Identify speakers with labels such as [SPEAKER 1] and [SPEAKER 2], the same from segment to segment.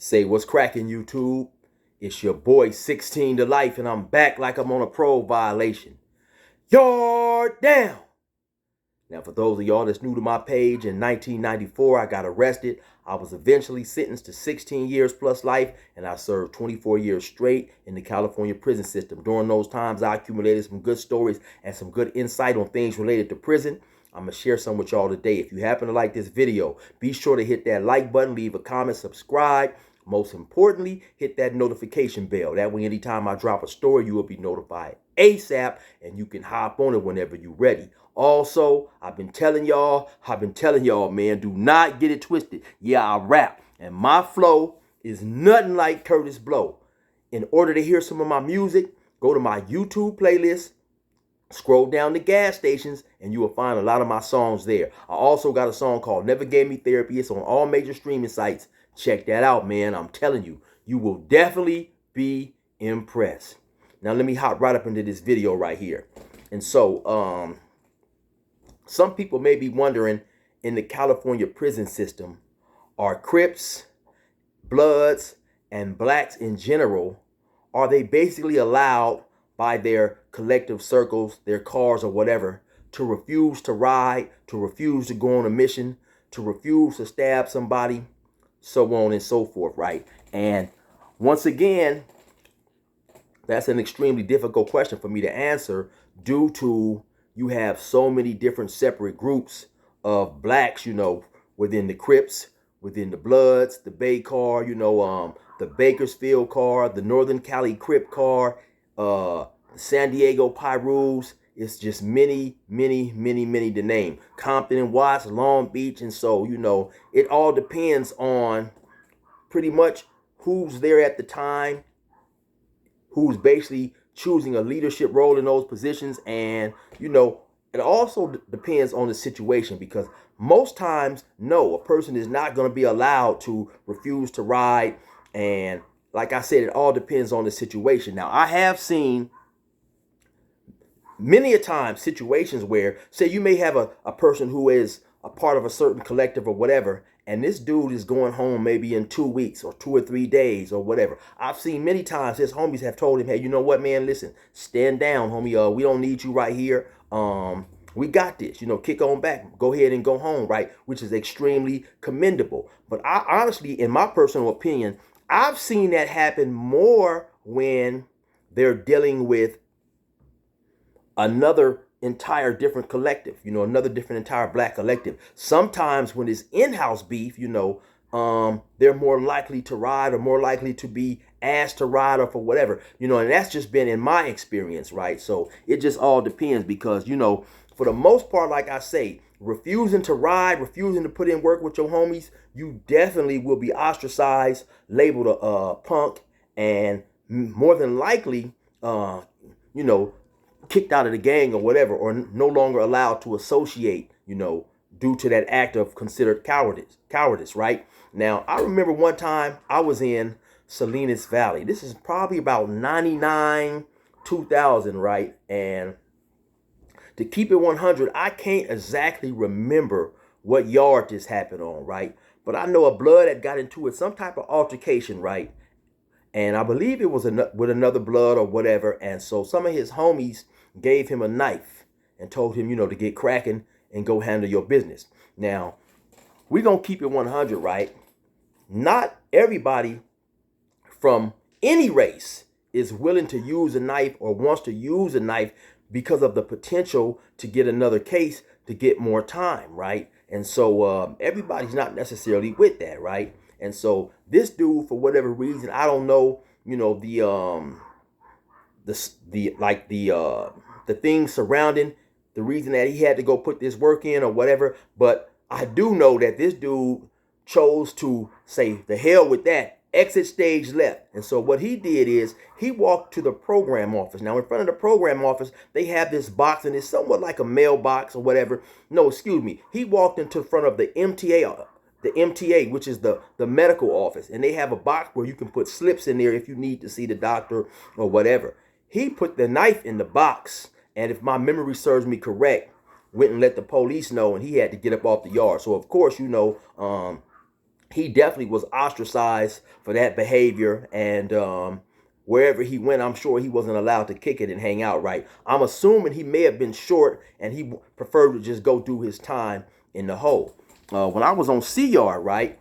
[SPEAKER 1] Say what's cracking, YouTube? It's your boy 16 to life, and I'm back like I'm on a parole violation. Yard down! Now, for those of y'all that's new to my page, in 1994, I got arrested. I was eventually sentenced to 16 years plus life, and I served 24 years straight in the California prison system. During those times, I accumulated some good stories and some good insight on things related to prison. I'm going to share some with y'all today. If you happen to like this video, be sure to hit that like button, leave a comment, subscribe. Most importantly, hit that notification bell. That way, anytime I drop a story, you will be notified ASAP, and you can hop on it whenever you're ready. Also, I've been telling y'all, man, do not get it twisted. Yeah, I rap, and my flow is nothing like Curtis Blow. In order to hear some of my music, go to my YouTube playlist, scroll down to gas stations, and you will find a lot of my songs there. I also got a song called Never Gave Me Therapy. It's on all major streaming sites. Check that out, man. I'm telling you, you will definitely be impressed. Now, let me hop right up into this video right here. And so, some people may be wondering, in the California prison system, are Crips, Bloods, and Blacks in general, are they basically allowed by their collective circles, their cars or whatever, to refuse to ride, to refuse to go on a mission, to refuse to stab somebody, so on and so forth, right? And once again, that's an extremely difficult question for me to answer due to you have so many different separate groups of blacks, within the Crips, within the Bloods, the Bay car, the Bakersfield car, the Northern Cali Crip car, the San Diego Pyrus. It's just many to name. Compton and Watts, Long Beach. And so, it all depends on pretty much who's there at the time, who's basically choosing a leadership role in those positions. And, it also depends on the situation, because most times, no, a person is not going to be allowed to refuse to ride. And like I said, it all depends on the situation. Now, I have seen many a time situations where, say, you may have a person who is a part of a certain collective or whatever, and this dude is going home maybe in 2 weeks or 2 or 3 days or whatever. I've seen many times his homies have told him, hey, you know what, man, listen, stand down, homie. We don't need you right here. We got this, kick on back, go ahead and go home, right? Which is extremely commendable. But I honestly, in my personal opinion, I've seen that happen more when they're dealing with another entire different collective, another different entire black collective. Sometimes when it's in-house beef, they're more likely to ride or more likely to be asked to ride or for whatever, and that's just been in my experience, right? So it just all depends, because, for the most part, like I say, refusing to ride, refusing to put in work with your homies, you definitely will be ostracized, labeled a punk, and more than likely, kicked out of the gang or whatever, or no longer allowed to associate, due to that act of considered cowardice, right? Now, I remember one time I was in Salinas Valley. This is probably about 99, 2000, right? And to keep it 100, I can't exactly remember what yard this happened on, right? But I know a Blood had got into it, some type of altercation, right? And I believe it was with another Blood or whatever. And so some of his homies gave him a knife and told him, to get cracking and go handle your business. Now, we're going to keep it 100, right? Not everybody from any race is willing to use a knife or wants to use a knife because of the potential to get another case, to get more time, right? And so everybody's not necessarily with that, right? And so this dude, for whatever reason, I don't know, the things surrounding the reason that he had to go put this work in or whatever. But I do know that this dude chose to say, the hell with that, exit stage left. And so what he did is he walked to the program office. Now, in front of the program office, they have this box, and it's somewhat like a mailbox or whatever. No, excuse me. He walked into front of the MTA, which is the medical office. And they have a box where you can put slips in there if you need to see the doctor or whatever. He put the knife in the box, and if my memory serves me correct, went and let the police know, and he had to get up off the yard. So, of course, he definitely was ostracized for that behavior. And wherever he went, I'm sure he wasn't allowed to kick it and hang out, right? I'm assuming he may have been short and he preferred to just go do his time in the hole. When I was on Sea Yard, right,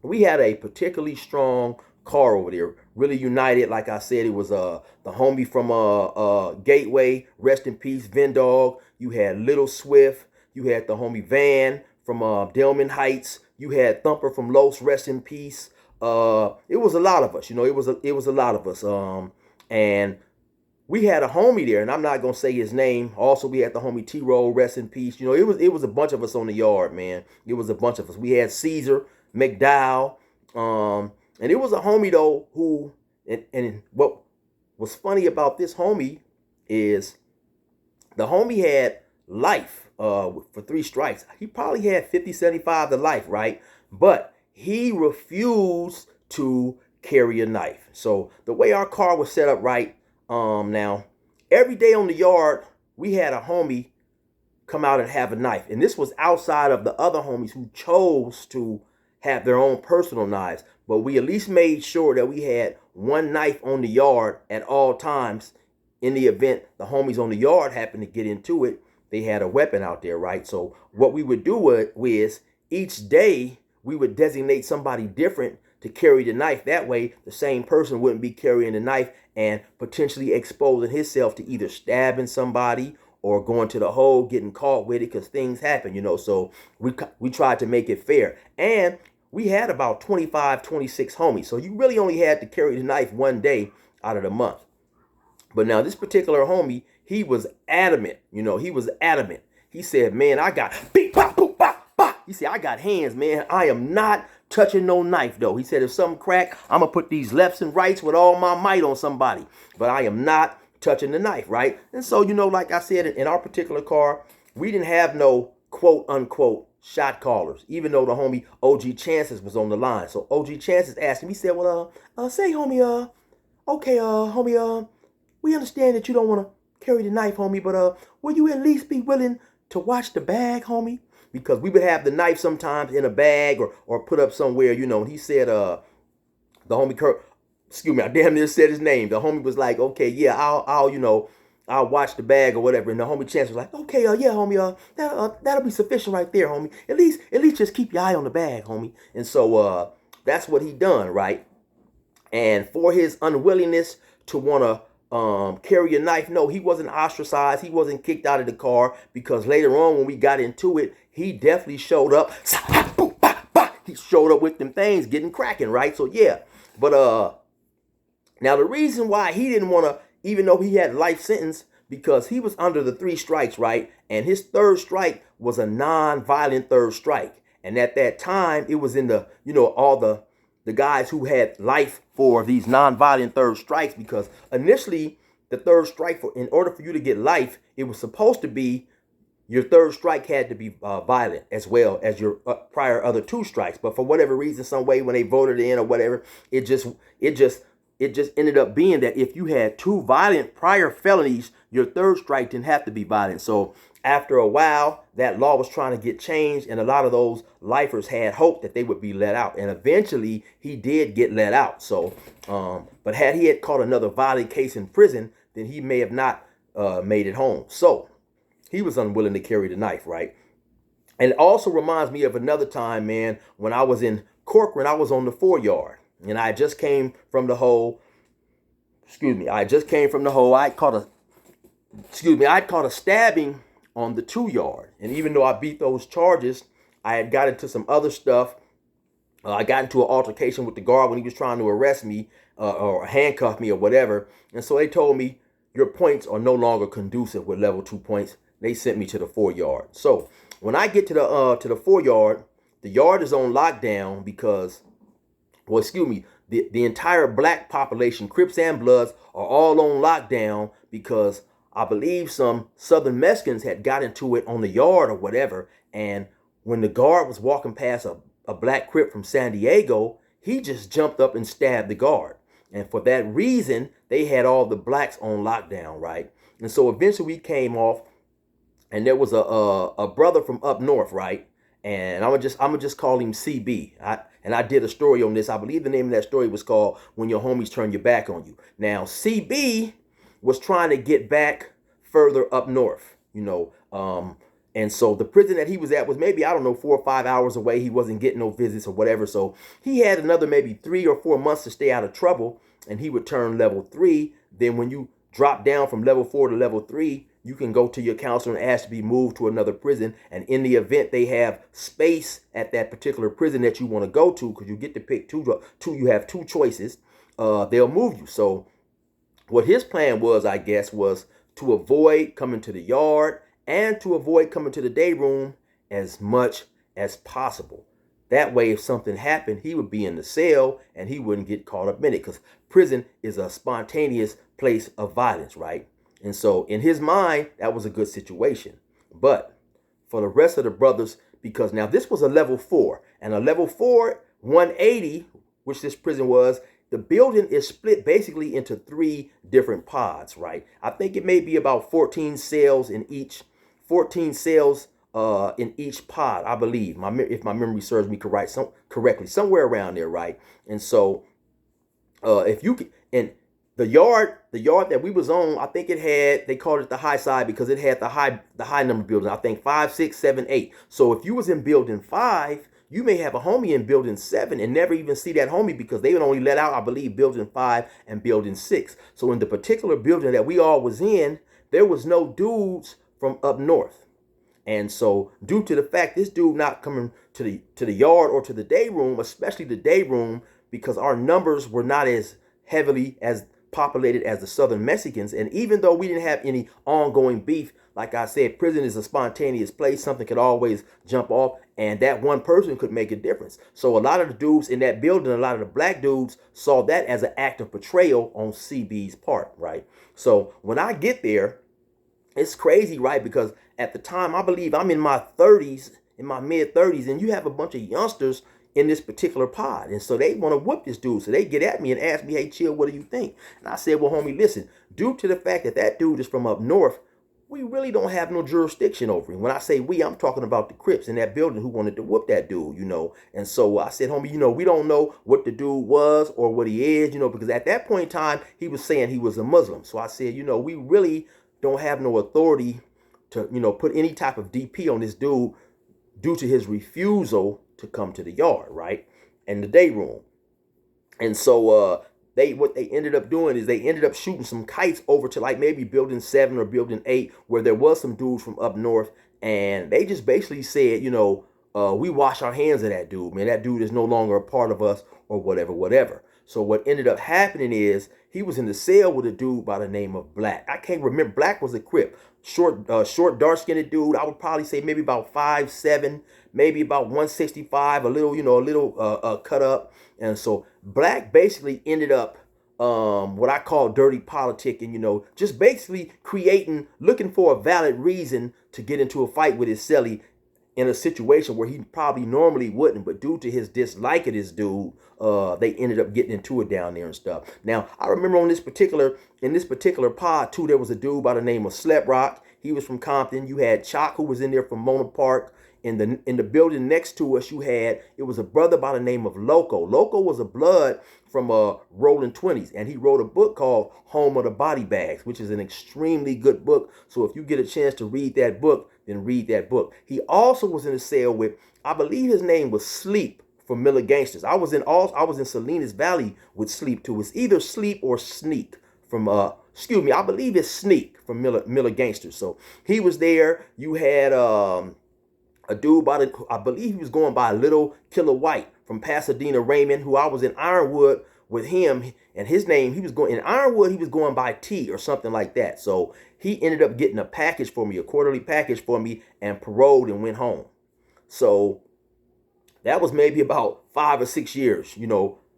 [SPEAKER 1] we had a particularly strong car over there, really united. Like I said, it was the homie from Gateway, rest in peace, Vendog. You had Little Swift. You had the homie Van from Delman Heights. You had Thumper from Los, rest in peace. It was a lot of us, it was a lot of us. And we had a homie there, and I'm not gonna say his name. Also, we had the homie T-Roll, rest in peace. It was a bunch of us on the yard, man. It was a bunch of us. We had Caesar, McDowell, and it was a homie though who, and what was funny about this homie is the homie had life for 3 strikes. He probably had 50, 75 to life, right? But he refused to carry a knife. So the way our car was set up, right, now every day on the yard we had a homie come out and have a knife, and this was outside of the other homies who chose to have their own personal knives. But we at least made sure that we had one knife on the yard at all times. In the event the homies on the yard happened to get into it, they had a weapon out there, right? So what we would do was each day we would designate somebody different to carry the knife. That way the same person wouldn't be carrying the knife and potentially exposing himself to either stabbing somebody or going to the hole, getting caught with it, because things happen, So we tried to make it fair. And we had about 25, 26 homies. So you really only had to carry the knife one day out of the month. But now this particular homie, he was adamant, he was adamant. He said, man, I got beep, bop, boop, bop, bop. He said, I got hands, man. I am not touching no knife, though. He said, if something crack, I'm going to put these lefts and rights with all my might on somebody. But I am not touching the knife, right? And so, like I said, in our particular car, we didn't have no quote unquote shot callers, even though the homie OG Chances was on the line. So OG Chances asked him, he said, well, say homie, okay, homie, we understand that you don't want to carry the knife, homie, but will you at least be willing to watch the bag, homie? Because we would have the knife sometimes in a bag or put up somewhere, and he said, the homie Kurt, excuse me, I damn near said his name. The homie was like, okay, yeah, I'll watch the bag or whatever. And the homie Chance was like, okay, yeah, homie, that'll be sufficient right there, homie. At least just keep your eye on the bag, homie. And so that's what he done, right? And for his unwillingness to want to carry a knife, no, he wasn't ostracized. He wasn't kicked out of the car, because later on when we got into it, he definitely showed up. He showed up with them things getting cracking, right? So yeah, but now the reason why he didn't want to, even though he had life sentence, because he was under the 3 strikes, right? And his 3rd strike was a non-violent 3rd strike. And at that time, it was in the, all the guys who had life for these non-violent 3rd strikes, because initially the 3rd strike, in order for you to get life, it was supposed to be your 3rd strike had to be violent as well as your prior other 2 strikes. But for whatever reason, some way when they voted in or whatever, it just ended up being that if you had 2 violent prior felonies, your 3rd strike didn't have to be violent. So after a while, that law was trying to get changed, and a lot of those lifers had hope that they would be let out. And eventually, he did get let out. So, but had he caught another violent case in prison, then he may have not made it home. So he was unwilling to carry the knife, right? And it also reminds me of another time, man, when I was in Corcoran. I was on the 4 yard. And I just came from the hole. I caught a stabbing on the 2 yard. And even though I beat those charges, I had got into some other stuff. I got into an altercation with the guard when he was trying to arrest me or handcuff me or whatever. And so they told me, your points are no longer conducive with level 2 points. They sent me to the 4 yard. So when I get to the 4 yard, the yard is on lockdown because, the entire black population, Crips and Bloods, are all on lockdown because I believe some Southern Mexicans had got into it on the yard or whatever. And when the guard was walking past a black Crip from San Diego, he just jumped up and stabbed the guard. And for that reason, they had all the blacks on lockdown, right? And so eventually we came off, and there was a brother from up north, right? and I'm gonna just call him CB. I did a story on this. I believe the name of that story was called "When Your Homies Turn Your Back on You." Now CB was trying to get back further up north, and so the prison that he was at was maybe, I don't know, 4 or 5 hours away. He wasn't getting no visits or whatever. So he had another maybe 3 or 4 months to stay out of trouble, and he would turn level 3. Then when you drop down from level 4 to level 3, you can go to your counselor and ask to be moved to another prison. And in the event they have space at that particular prison that you want to go to, because you get to pick two, you have two choices, they'll move you. So what his plan was, I guess, was to avoid coming to the yard and to avoid coming to the day room as much as possible. That way, if something happened, he would be in the cell and he wouldn't get caught up in it, because prison is a spontaneous place of violence, right? And so in his mind, that was a good situation. But for the rest of the brothers, because now this was a level 4, and a level 4, 180, which this prison was, the building is split basically into 3 different pods, right? I think it may be about 14 cells in each 14 cells in each pod, I believe. If my memory serves me correctly, somewhere around there, right? And so, if you can, and the yard that we was on, I think they called it the high side because it had the high number buildings. I think 5, 6, 7, 8. So if you was in building 5, you may have a homie in building 7 and never even see that homie, because they would only let out, I believe, building 5 and building 6. So in the particular building that we all was in, there was no dudes from up north. And so due to the fact this dude not coming to the yard or to the day room, especially the day room, because our numbers were not as heavily as populated as the Southern Mexicans, and even though we didn't have any ongoing beef, like I said, prison is a spontaneous place. Something could always jump off, and that one person could make a difference. So a lot of the dudes in that building, a lot of the black dudes saw that as an act of betrayal on CB's part, right? So when I get there, it's crazy, right? Because at the time, I believe I'm in my 30s, in my mid 30s, and you have a bunch of youngsters in this particular pod. And so they want to whoop this dude. So they get at me and ask me, hey, chill, what do you think? And I said, well, homie, listen, due to the fact that that dude is from up north, we really don't have no jurisdiction over him. When I say we, I'm talking about the Crips in that building who wanted to whoop that dude, And so I said, homie, we don't know what the dude was or what he is, because at that point in time, he was saying he was a Muslim. So I said, we really don't have no authority to, put any type of DP on this dude due to his refusal to come to the yard, right? And the day room. And so what they ended up doing is they ended up shooting some kites over to like maybe building 7 or building 8, where there was some dudes from up north, and they just basically said, we wash our hands of that dude, man. That dude is no longer a part of us, or whatever. So what ended up happening is he was in the cell with a dude by the name of Black. I can't remember. Black was a Crip. Short, dark-skinned dude. I would probably say maybe about 5'7", maybe about 165, a little cut up. And so Black basically ended up what I call dirty politicking, just basically looking for a valid reason to get into a fight with his cellie in a situation where he probably normally wouldn't, but due to his dislike of this dude, they ended up getting into it down there and stuff. Now, I remember in this particular pod too, there was a dude by the name of Slep Rock. He was from Compton. You had Chalk, who was in there from Mona Park. In the building next to us, it was a brother by the name of Loco. Loco was a blood from Rolling 20s, and he wrote a book called Home of the Body Bags, which is an extremely good book. So if you get a chance to read that book, then read that book. He also was in a cell with, I believe his name was Sleep from Miller Gangsters. I was in Salinas Valley with Sleep too. It's either Sleep or Sneak from I believe it's Sneak from Miller Gangsters. So he was there. You had a dude I believe he was going by Little Killer White from Pasadena, Raymond, who I was in Ironwood with him, and his name, he was going by T or something like that. So he ended up getting a package for me, a quarterly package for me, and paroled and went home. So that was maybe about 5 or 6 years,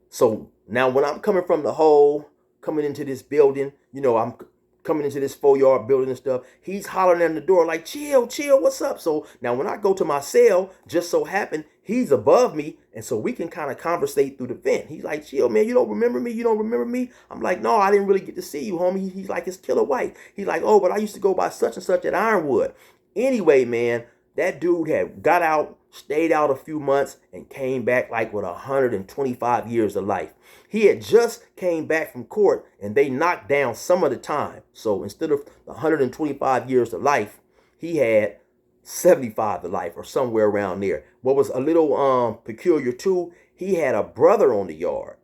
[SPEAKER 1] So now when I'm coming from the hole, coming into this building, I'm coming into this 4-yard building and stuff, he's hollering at the door like, chill, what's up? So now when I go to my cell, just so happen he's above me, and so we can kind of conversate through the vent. He's like, chill, man, you don't remember me? I'm like, no, I didn't really get to see you, homie. He's like, it's Killer White. He's like, oh, but I used to go by such and such at Ironwood. Anyway, man, That dude had got out, stayed out a few months, and came back like with 125 years of life. He had just came back from court, and they knocked down some of the time. So instead of 125 years of life, he had 75 to life or somewhere around there. What was a little peculiar too, he had a brother on the yard.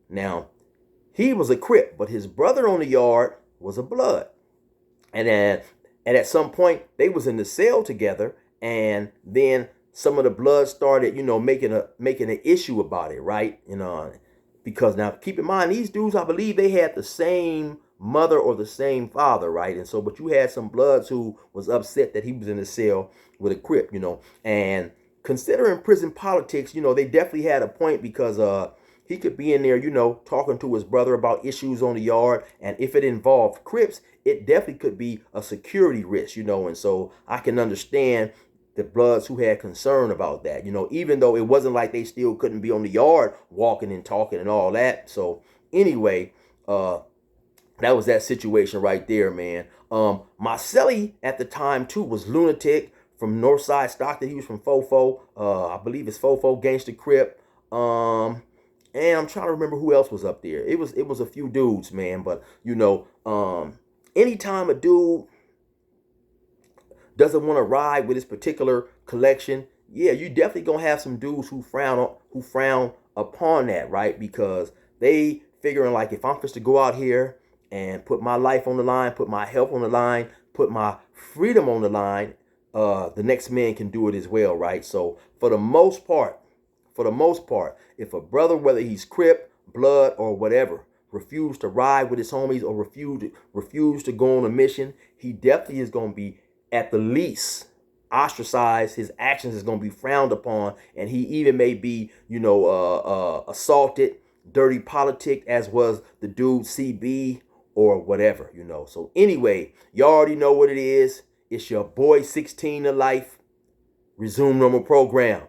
[SPEAKER 1] Now, he was a Crip, but his brother on the yard was a Blood. And at some point they was in the cell together, and then some of the Blood started, making an issue about it, right? Because now keep in mind, these dudes, I believe they had the same mother or the same father, right? And so, but you had some Bloods who was upset that he was in the cell with a Crip, and considering prison politics, they definitely had a point, because he could be in there, talking to his brother about issues on the yard, and if it involved Crips, it definitely could be a security risk, and so I can understand the Bloods who had concern about that, even though it wasn't like they still couldn't be on the yard walking and talking and all that. So anyway, that was that situation right there, man. Marcelli at the time too was lunatic from Northside Stockton. He was from Fofo. I believe it's Fofo Gangsta Crip. And I'm trying to remember who else was up there. It was a few dudes, man. But anytime a dude doesn't want to ride with his particular collection, yeah, you definitely gonna have some dudes who frown upon that, right? Because they figuring like, if I'm supposed to go out here and put my life on the line, put my health on the line, put my freedom on the line, the next man can do it as well, right? So for the most part, if a brother, whether he's Crip, Blood, or whatever, refuse to ride with his homies or refuse to go on a mission, he definitely is going to be at the least ostracized. His actions is going to be frowned upon, and he even may be, assaulted, dirty politic, as was the dude CB or whatever, So anyway, you already know what it is. It's your boy 16 to life. Resume normal program.